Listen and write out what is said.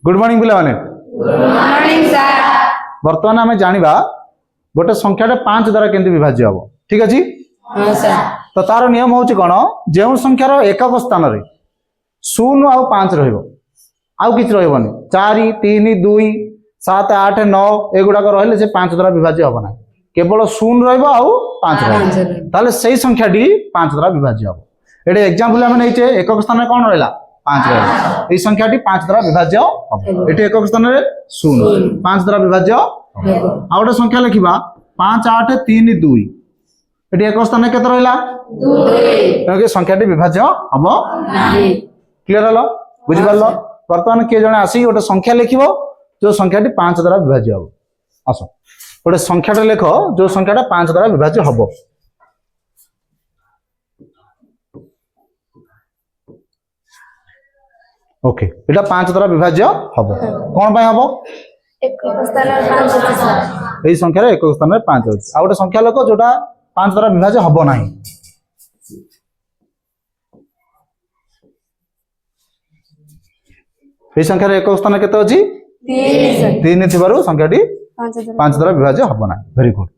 Good morning पिला माने good morning sir. वर्तमान आम जानिबा गोटे संख्या 5 द्वारा केंद्र विभाज्य हम ठीक अच्छे। हां सर। तो तार नियम हूँ कौन जो संख्यार एकक स्थान में 0 आउ 5 आउ कि रही 4 3 2 7 8 9 एगुड़ाक रही से 5 द्वारा विभाज्य हम ना केवल 0 रहा 5 से संख्या 5 द्वारा विभाज्य हम। ये एग्जांपल आम नहीं एकक स्थान में कौन रहा 5 रहा ये संख्या 5 द्वारा विभाज्य हम। ये एकक स्थान में 0 5 द्वारा विभाज्य आ गोटे संख्या लिखा 5 8 3 2 ये एक स्थान के रहा संख्या विभाज्य हम क्लीयर हल बुझिपार। बर्तमान किए जने आसिक गोटे संख्या लिख जो संख्या 5 द्वारा विभाज्य हम। आस गोटे संख्या लिख जो संख्या 5 द्वारा विभाज्य हम। ओके इटा 5 द्वारा विभाज्य हम कौन पाई हम यही संख्यार एक स्थान में 5 अच्छी आ गोटे संख्या लोक जोटा 5 द्वारा विभाज्य हम ना ये संख्यार एक स्थान केते अच्छी 3 थी संख्या 5 द्वारा विभाज्य हम ना। Very good.